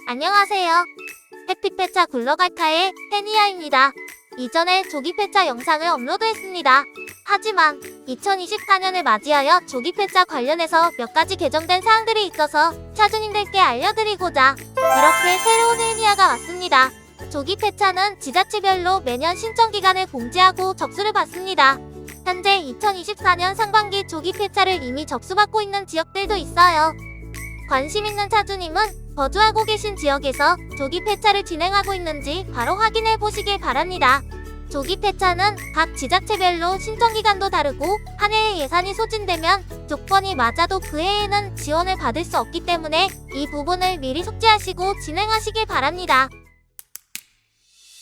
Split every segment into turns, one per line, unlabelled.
안녕하세요. 해피페차 굴러갈까의 해니아입니다. 이전에 조기페차 영상을 업로드했습니다. 하지만 2024년을 맞이하여 조기페차 관련해서 몇 가지 개정된 사항들이 있어서 차주님들께 알려드리고자 이렇게 새로운 해니아가 왔습니다. 조기페차는 지자체별로 매년 신청기간을 공지하고 접수를 받습니다. 현재 2024년 상반기 조기폐차를 이미 접수받고 있는 지역들도 있어요. 관심 있는 차주님은 거주하고 계신 지역에서 조기폐차를 진행하고 있는지 바로 확인해 보시길 바랍니다. 조기폐차는 각 지자체별로 신청기간도 다르고 한 해의 예산이 소진되면 조건이 맞아도 그 해에는 지원을 받을 수 없기 때문에 이 부분을 미리 숙지하시고 진행하시길 바랍니다.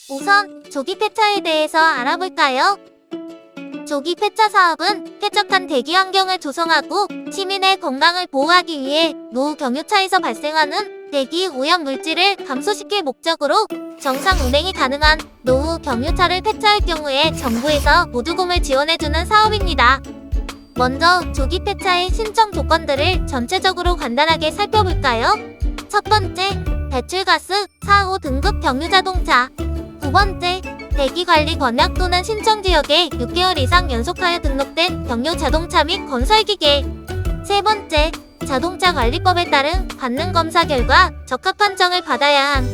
우선 조기폐차에 대해서 알아볼까요? 조기폐차 사업은 쾌적한 대기 환경을 조성하고 시민의 건강을 보호하기 위해 노후 경유차에서 발생하는 대기 오염 물질을 감소시킬 목적으로 정상 운행이 가능한 노후 경유차를 폐차할 경우에 정부에서 보조금을 지원해주는 사업입니다. 먼저 조기폐차의 신청 조건들을 전체적으로 간단하게 살펴볼까요? 첫 번째, 배출가스 4호 등급 경유자동차. 두 번째, 대기관리 권역 또는 신청지역에 6개월 이상 연속하여 등록된 경유자동차 및 건설기계. 세 번째, 자동차관리법에 따른 받는 검사 결과 적합 판정을 받아야 함.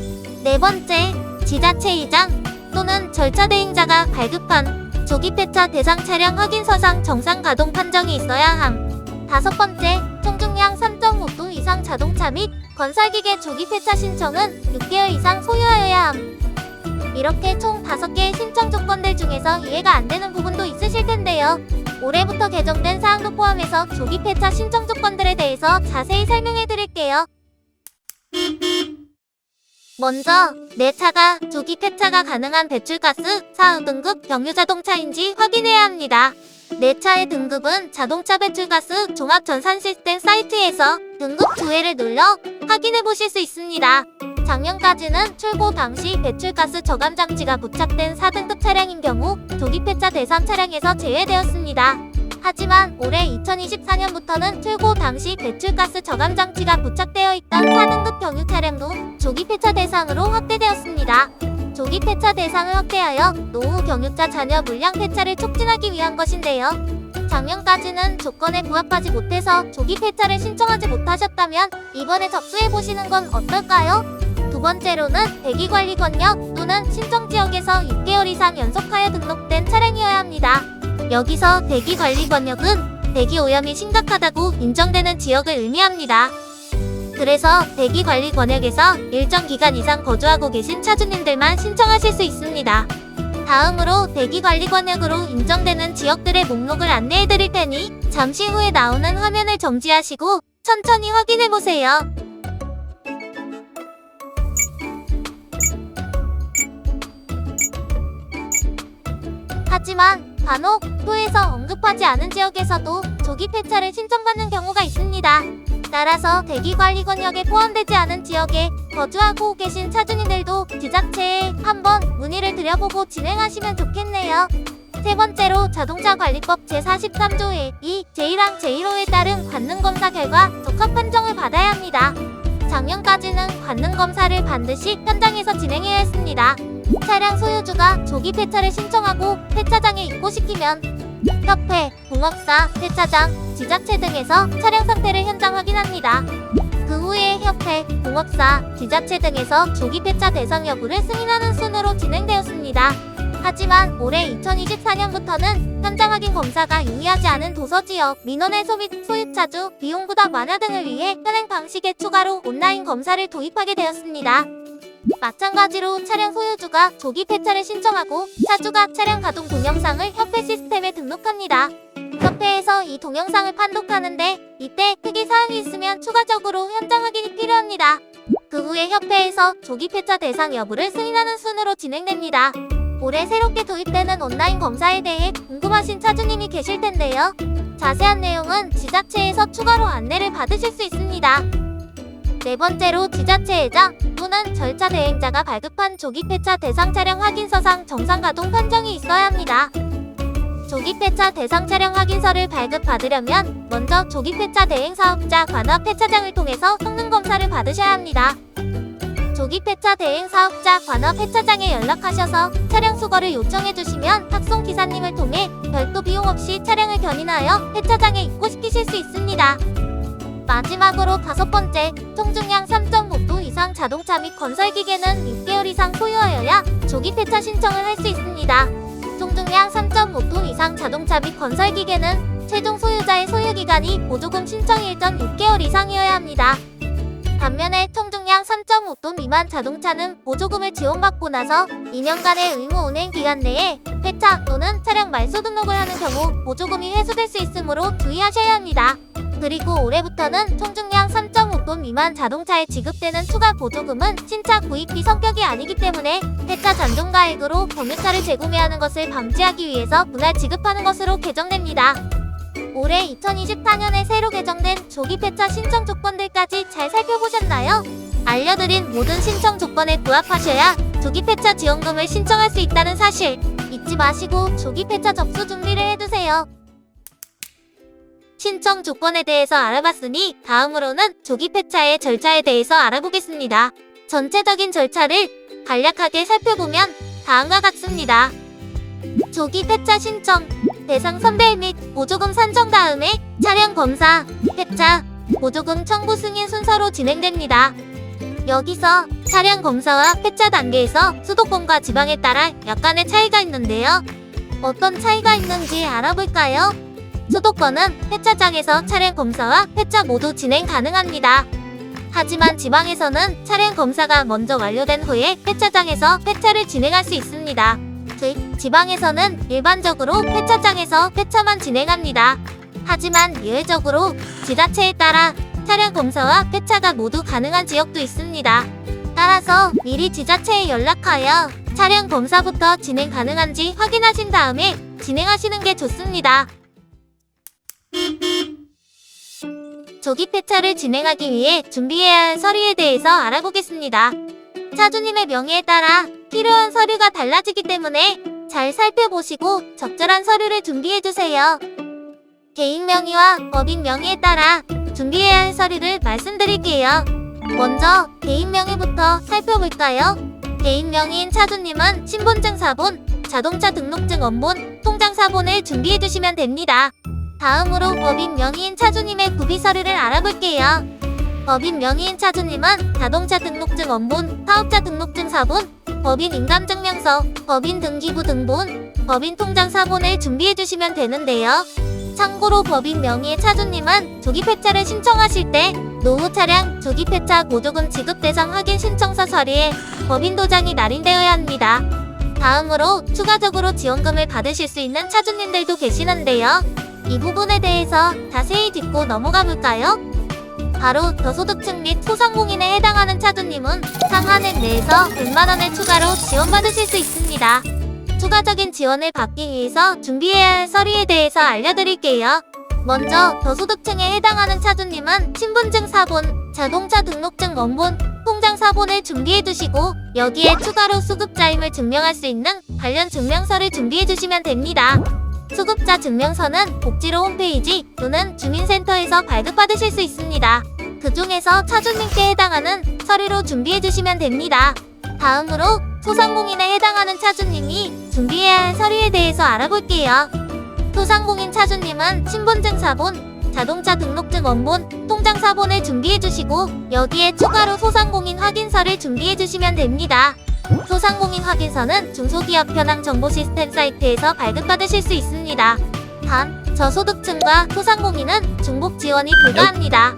네 번째, 지자체 이장 또는 절차 대행자가 발급한 조기폐차 대상 차량 확인서상 정상 가동 판정이 있어야 함. 다섯 번째, 총중량 3.5톤 이상 자동차 및 건설기계 조기폐차 신청은 6개월 이상 소유하여야 함. 이렇게 총 5개의 신청 조건들 중에서 이해가 안 되는 부분도 있으실 텐데요. 올해부터 개정된 사항도 포함해서 조기폐차 신청 조건들에 대해서 자세히 설명해 드릴게요. 먼저 내 차가 조기폐차가 가능한 배출가스 4호 등급 경유자동차인지 확인해야 합니다. 내 차의 등급은 자동차 배출가스 종합전산 시스템 사이트에서 등급 2회를 눌러 확인해 보실 수 있습니다. 작년까지는 출고 당시 배출가스 저감 장치가 부착된 4등급 차량인 경우 조기폐차 대상 차량에서 제외되었습니다. 하지만 올해 2024년부터는 출고 당시 배출가스 저감 장치가 부착되어 있던 4등급 경유 차량도 조기폐차 대상으로 확대되었습니다. 조기폐차 대상을 확대하여 노후 경유차 잔여 물량 폐차를 촉진하기 위한 것인데요. 작년까지는 조건에 부합하지 못해서 조기폐차를 신청하지 못하셨다면 이번에 접수해보시는 건 어떨까요? 두 번째로는 대기관리 권역 또는 신청지역에서 6개월 이상 연속하여 등록된 차량이어야 합니다. 여기서 대기관리 권역은 대기오염이 심각하다고 인정되는 지역을 의미합니다. 그래서 대기관리 권역에서 일정 기간 이상 거주하고 계신 차주님들만 신청하실 수 있습니다. 다음으로 대기관리 권역으로 인정되는 지역들의 목록을 안내해 드릴 테니 잠시 후에 나오는 화면을 정지하시고 천천히 확인해 보세요. 하지만 간혹 표에서 언급하지 않은 지역에서도 조기폐차를 신청받는 경우가 있습니다. 따라서 대기관리 권역에 포함되지 않은 지역에 거주하고 계신 차주님들도 지자체에 한번 문의를 드려보고 진행하시면 좋겠네요. 세 번째로 자동차관리법 제43조 제2, 제1항 제1호에 따른 관능검사 결과 적합 판정을 받아야 합니다. 작년까지는 관능검사를 반드시 현장에서 진행해야 했습니다. 차량 소유주가 조기폐차를 신청하고 폐차장에 입고시키면 협회, 공업사, 폐차장, 지자체 등에서 차량 상태를 현장 확인합니다. 그 후에 협회, 공업사, 지자체 등에서 조기폐차 대상 여부를 승인하는 순으로 진행되었습니다. 하지만 올해 2024년부터는 현장 확인 검사가 용이하지 않은 도서지역, 민원해소 및 소유차주, 비용 부담 완화 등을 위해 현행 방식에 추가로 온라인 검사를 도입하게 되었습니다. 마찬가지로 차량 소유주가 조기폐차를 신청하고 차주가 차량 가동 동영상을 협회 시스템에 등록합니다. 협회에서 이 동영상을 판독하는데 이때 특이 사항이 있으면 추가적으로 현장 확인이 필요합니다. 그 후에 협회에서 조기폐차 대상 여부를 승인하는 순으로 진행됩니다. 올해 새롭게 도입되는 온라인 검사에 대해 궁금하신 차주님이 계실 텐데요. 자세한 내용은 지자체에서 추가로 안내를 받으실 수 있습니다. 네 번째로 지자체 회장 또는 절차 대행자가 발급한 조기폐차 대상 차량 확인서상 정상 가동 판정이 있어야 합니다. 조기 폐차 대상 차량 확인서를 발급받으려면 먼저 조기 폐차 대행 사업자 관할 폐차장을 통해서 성능 검사를 받으셔야 합니다. 조기 폐차 대행 사업자 관할 폐차장에 연락하셔서 차량 수거를 요청해 주시면 탁송 기사님을 통해 별도 비용 없이 차량을 견인하여 폐차장에 입고시키실 수 있습니다. 마지막으로 5번째, 총중량 3.5톤 이상 자동차 및 건설기계는 6개월 이상 소유하여야 조기 폐차 신청을 할 수 있습니다. 총중량 3.5톤 이상 자동차 및 건설기계는 최종 소유자의 소유기간이 보조금 신청일 전 6개월 이상이어야 합니다. 반면에 총중량 3.5톤 미만 자동차는 보조금을 지원받고 나서 2년간의 의무 운행 기간 내에 폐차 또는 차량 말소 등록을 하는 경우 보조금이 회수될 수 있으므로 주의하셔야 합니다. 그리고 올해부터는 총중량 3.5톤 미만 자동차에 지급되는 추가 보조금은 신차 구입비 성격이 아니기 때문에 폐차 잔존가액으로 경유차를 재구매하는 것을 방지하기 위해서 분할 지급하는 것으로 개정됩니다. 올해 2024년에 새로 개정된 조기 폐차 신청 조건들까지 잘 살펴보셨나요? 알려드린 모든 신청 조건에 부합하셔야 조기 폐차 지원금을 신청할 수 있다는 사실 잊지 마시고 조기 폐차 접수 준비를 해두세요. 신청 조건에 대해서 알아봤으니 다음으로는 조기 폐차의 절차에 대해서 알아보겠습니다. 전체적인 절차를 간략하게 살펴보면 다음과 같습니다. 조기 폐차 신청, 대상 선별 및 보조금 산정 다음에 차량 검사, 폐차, 보조금 청구 승인 순서로 진행됩니다. 여기서 차량 검사와 폐차 단계에서 수도권과 지방에 따라 약간의 차이가 있는데요. 어떤 차이가 있는지 알아볼까요? 수도권은 폐차장에서 차량 검사와 폐차 모두 진행 가능합니다. 하지만 지방에서는 차량 검사가 먼저 완료된 후에 폐차장에서 폐차를 진행할 수 있습니다. 즉, 지방에서는 일반적으로 폐차장에서 폐차만 진행합니다. 하지만 예외적으로 지자체에 따라 차량 검사와 폐차가 모두 가능한 지역도 있습니다. 따라서 미리 지자체에 연락하여 차량 검사부터 진행 가능한지 확인하신 다음에 진행하시는 게 좋습니다. 조기 폐차를 진행하기 위해 준비해야 할 서류에 대해서 알아보겠습니다. 차주님의 명의에 따라 필요한 서류가 달라지기 때문에 잘 살펴보시고 적절한 서류를 준비해주세요. 개인 명의와 법인 명의에 따라 준비해야 할 서류를 말씀드릴게요. 먼저 개인 명의부터 살펴볼까요? 개인 명의인 차주님은 신분증 사본, 자동차 등록증 원본, 통장 사본을 준비해주시면 됩니다. 다음으로 법인 명의인 차주님의 구비 서류를 알아볼게요. 법인 명의인 차주님은 자동차 등록증 원본, 사업자 등록증 사본, 법인 인감증명서, 법인 등기부 등본, 법인 통장 사본을 준비해주시면 되는데요. 참고로 법인 명의의 차주님은 조기 폐차를 신청하실 때 노후 차량 조기 폐차 보조금 지급 대상 확인 신청서 서류에 법인 도장이 날인되어야 합니다. 다음으로 추가적으로 지원금을 받으실 수 있는 차주님들도 계시는데요. 이 부분에 대해서 자세히 짚고 넘어가 볼까요? 바로 저소득층 및 소상공인에 해당하는 차주님은 상한액 내에서 100만원을 추가로 지원받으실 수 있습니다. 추가적인 지원을 받기 위해서 준비해야 할 서류에 대해서 알려드릴게요. 먼저 저소득층에 해당하는 차주님은 신분증 사본, 자동차 등록증 원본, 통장 사본을 준비해두시고 여기에 추가로 수급자임을 증명할 수 있는 관련 증명서를 준비해주시면 됩니다. 수급자 증명서는 복지로 홈페이지 또는 주민센터에서 발급받으실 수 있습니다. 그 중에서 차주님께 해당하는 서류로 준비해주시면 됩니다. 다음으로 소상공인에 해당하는 차주님이 준비해야 할 서류에 대해서 알아볼게요. 소상공인 차주님은 신분증 사본, 자동차 등록증 원본, 통장 사본을 준비해주시고 여기에 추가로 소상공인 확인서를 준비해주시면 됩니다. 소상공인 확인서는 중소기업 현황 정보 시스템 사이트에서 발급받으실 수 있습니다. 단, 저소득층과 소상공인은 중복 지원이 불가합니다.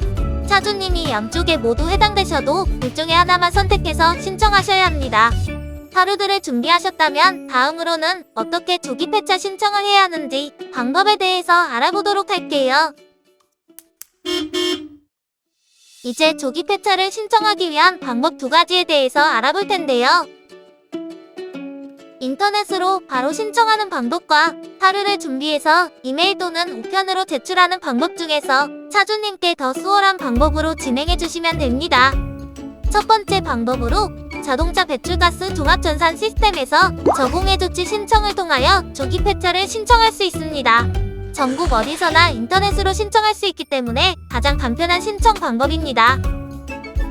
차주님이 양쪽에 모두 해당되셔도 둘 중에 하나만 선택해서 신청하셔야 합니다. 서류들을 준비하셨다면 다음으로는 어떻게 조기 폐차 신청을 해야 하는지 방법에 대해서 알아보도록 할게요. 이제 조기 폐차를 신청하기 위한 방법 2가지에 대해서 알아볼 텐데요. 인터넷으로 바로 신청하는 방법과 서류를 준비해서 이메일 또는 우편으로 제출하는 방법 중에서 차주님께 더 수월한 방법으로 진행해 주시면 됩니다. 첫 번째 방법으로 자동차 배출가스 종합전산 시스템에서 저공해 조치 신청을 통하여 조기 폐차를 신청할 수 있습니다. 전국 어디서나 인터넷으로 신청할 수 있기 때문에 가장 간편한 신청 방법입니다.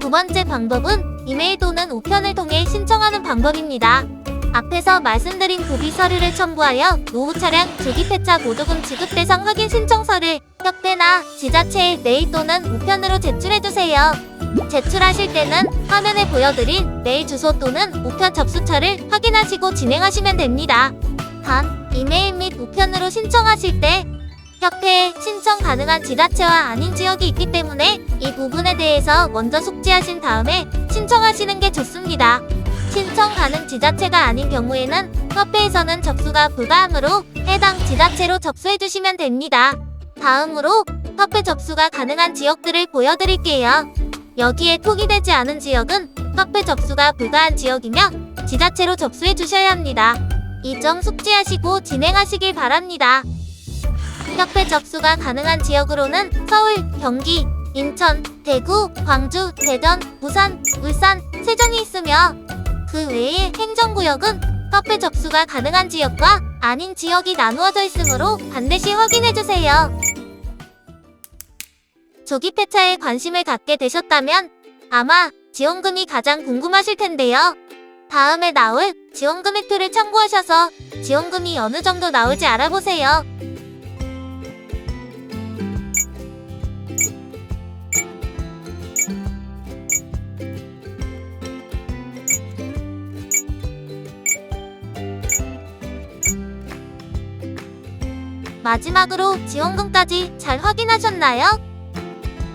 두 번째 방법은 이메일 또는 우편을 통해 신청하는 방법입니다. 앞에서 말씀드린 구비 서류를 첨부하여 노후 차량 조기 폐차 보조금 지급 대상 확인 신청서를 협회나 지자체에 메일 또는 우편으로 제출해주세요. 제출하실 때는 화면에 보여드린 메일 주소 또는 우편 접수처를 확인하시고 진행하시면 됩니다. 단, 이메일 및 우편으로 신청하실 때 협회에 신청 가능한 지자체와 아닌 지역이 있기 때문에 이 부분에 대해서 먼저 숙지하신 다음에 신청하시는 게 좋습니다. 신청 가능 지자체가 아닌 경우에는 협회에서는 접수가 불가하므로 해당 지자체로 접수해 주시면 됩니다. 다음으로 협회 접수가 가능한 지역들을 보여드릴게요. 여기에 표기되지 않은 지역은 협회 접수가 불가한 지역이며 지자체로 접수해 주셔야 합니다. 이 점 숙지하시고 진행하시길 바랍니다. 협회 접수가 가능한 지역으로는 서울, 경기, 인천, 대구, 광주, 대전, 부산, 울산, 세종이 있으며 그 외의 행정구역은 협회 접수가 가능한 지역과 아닌 지역이 나누어져 있으므로 반드시 확인해주세요. 조기 폐차에 관심을 갖게 되셨다면 아마 지원금이 가장 궁금하실 텐데요. 다음에 나올 지원 금액표를 참고하셔서 지원금이 어느 정도 나올지 알아보세요. 마지막으로 지원금까지 잘 확인하셨나요?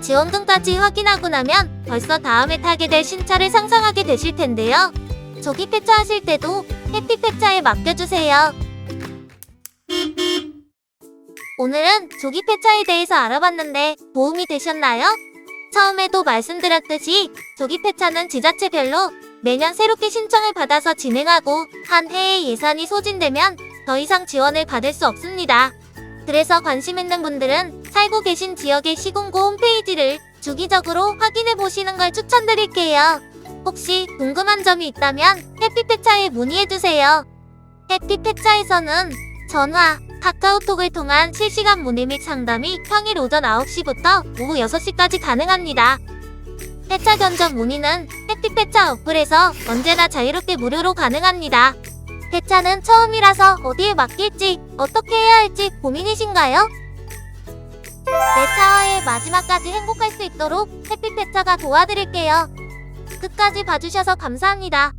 지원금까지 확인하고 나면 벌써 다음에 타게 될 신차를 상상하게 되실 텐데요. 조기 폐차하실 때도 해피 폐차에 맡겨주세요. 오늘은 조기 폐차에 대해서 알아봤는데 도움이 되셨나요? 처음에도 말씀드렸듯이 조기 폐차는 지자체별로 매년 새롭게 신청을 받아서 진행하고 한 해의 예산이 소진되면 더 이상 지원을 받을 수 없습니다. 그래서 관심 있는 분들은 살고 계신 지역의 시군구 홈페이지를 주기적으로 확인해 보시는 걸 추천드릴게요. 혹시 궁금한 점이 있다면 해피폐차에 문의해주세요. 해피폐차에서는 전화, 카카오톡을 통한 실시간 문의 및 상담이 평일 오전 9시부터 오후 6시까지 가능합니다. 폐차 견적 문의는 해피폐차 어플에서 언제나 자유롭게 무료로 가능합니다. 폐차는 처음이라서 어디에 맡길지 어떻게 해야 할지 고민이신가요? 내 차와의 마지막까지 행복할 수 있도록 해피폐차가 도와드릴게요. 끝까지 봐주셔서 감사합니다.